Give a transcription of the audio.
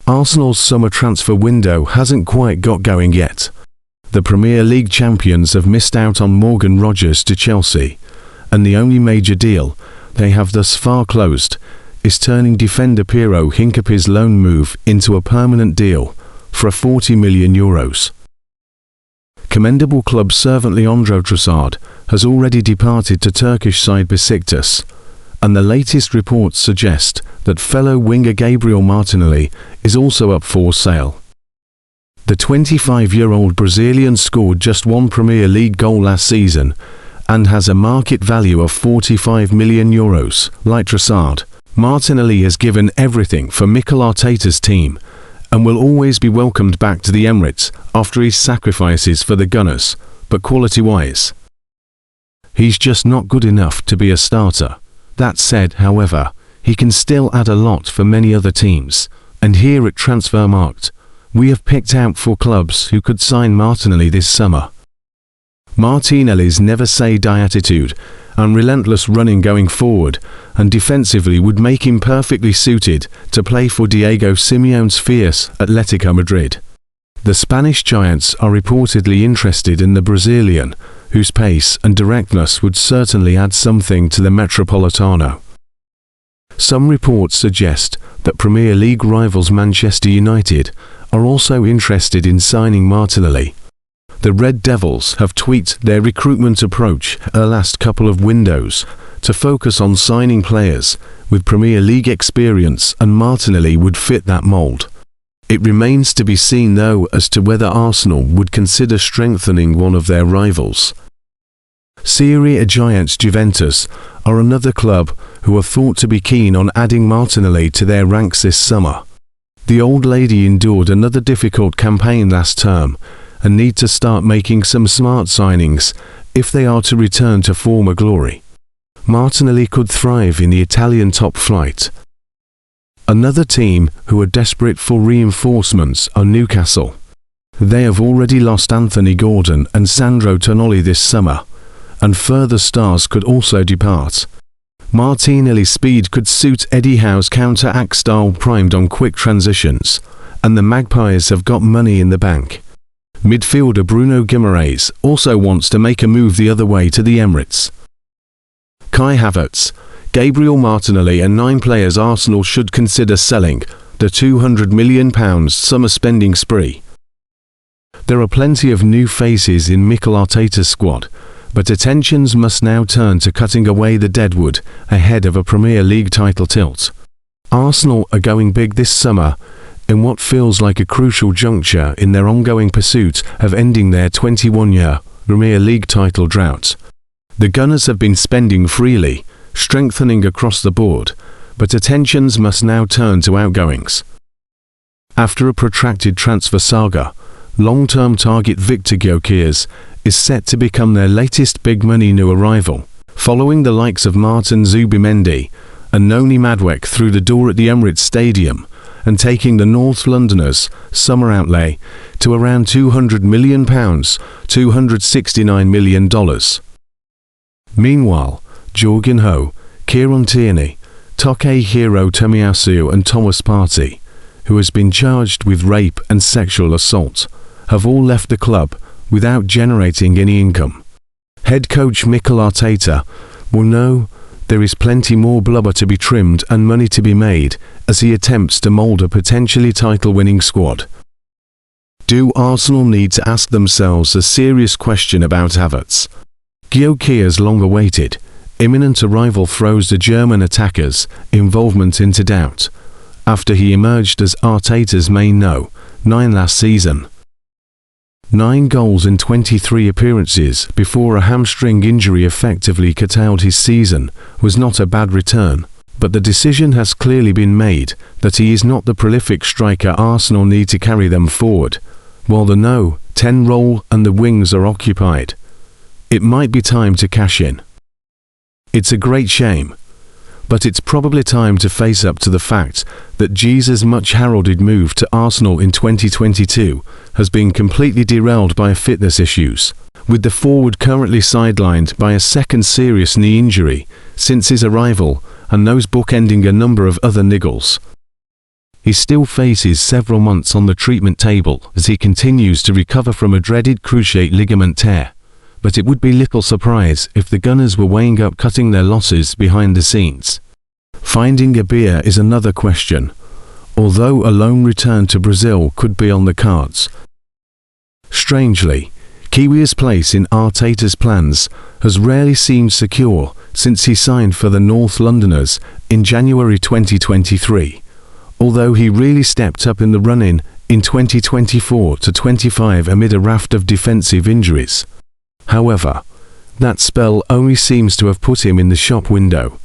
Arsenal's summer transfer window hasn't quite got going yet. The Premier League champions have missed out on Morgan Rogers to Chelsea, and the only major deal they have thus far closed is turning defender Piero Hincapié's loan move into a permanent deal for €40 million. Commendable club servant Leandro Trossard has already departed to Turkish side Besiktas, and the latest reports suggest that fellow winger Gabriel Martnelli is also up for sale. The 25-year-old Brazilian scored just one Premier League goal last season and has a market value of €45 million. Like Trossard, Martnelli has given everything for Mikel Arteta's team and will always be welcomed back to the Emirates after his sacrifices for the Gunners, but quality-wise, he's just not good enough to be a starter. That said, however, he can still add a lot for many other teams, and here at Transfermarkt, we have picked out 4 clubs who could sign Martnelli this summer. Martinelli's never-say-die attitude and relentless running going forward and defensively would make him perfectly suited to play for Diego Simeone's fierce Atletico Madrid. The Spanish giants are reportedly interested in the Brazilian, whose pace and directness would certainly add something to the Metropolitano. Some reports suggest that Premier League rivals Manchester United are also interested in signing Martnelli. The Red Devils have tweaked their recruitment approach the last couple of windows to focus on signing players with Premier League experience, and Martnelli would fit that mould. It remains to be seen though as to whether Arsenal would consider strengthening one of their rivals. Serie A giants Juventus are another club who are thought to be keen on adding Martnelli to their ranks this summer. The old lady endured another difficult campaign last term and need to start making some smart signings if they are to return to former glory. Martnelli could thrive in the Italian top flight. Another team who are desperate for reinforcements are Newcastle. They have already lost Anthony Gordon and Sandro Tonali this summer, and further stars could also depart. Martinelli's speed could suit Eddie Howe's counter-attack style primed on quick transitions, and the Magpies have got money in the bank. Midfielder Bruno Guimaraes also wants to make a move the other way to the Emirates. Kai Havertz, Gabriel Martinelli and 9 players Arsenal should consider selling the £200 million summer spending spree. There are plenty of new faces in Mikel Arteta's squad, but attentions must now turn to cutting away the deadwood ahead of a Premier League title tilt. Arsenal are going big this summer in what feels like a crucial juncture in their ongoing pursuit of ending their 21-year Premier League title drought. The Gunners have been spending freely, strengthening across the board, but attentions must now turn to outgoings. After a protracted transfer saga, long-term target Victor Gyökeres is set to become their latest big-money new arrival, following the likes of Martin Zubimendi and Noni Madueke through the door at the Emirates Stadium and taking the North Londoners' summer outlay to around £200 million, $269 million. Meanwhile, Jorginho, Kieran Tierney, Takehiro Tomiyasu and Thomas Partey, who has been charged with rape and sexual assault, have all left the club without generating any income. Head coach Mikel Arteta will know there is plenty more blubber to be trimmed and money to be made as he attempts to mould a potentially title-winning squad. Do Arsenal need to ask themselves a serious question about Havertz? Gyökeres' long-awaited, imminent arrival throws the German attacker's involvement into doubt, after he emerged as Arteta's main No.9 last season. 9 goals in 23 appearances before a hamstring injury effectively curtailed his season was not a bad return, but the decision has clearly been made that he is not the prolific striker Arsenal need to carry them forward, while the No.10 role and the wings are occupied. It might be time to cash in. It's a great shame, but it's probably time to face up to the fact that Jesus' much-heralded move to Arsenal in 2022 has been completely derailed by fitness issues, with the forward currently sidelined by a second serious knee injury since his arrival and those bookending a number of other niggles. he still faces several months on the treatment table as he continues to recover from a dreaded cruciate ligament tear. But it would be little surprise if the Gunners were weighing up cutting their losses behind the scenes. Finding Gabriel is another question, although a loan return to Brazil could be on the cards. Strangely, Kiwior's place in Arteta's plans has rarely seemed secure since he signed for the North Londoners in January 2023, although he really stepped up in the run-in in 2024-25 amid a raft of defensive injuries. However, that spell only seems to have put him in the shop window.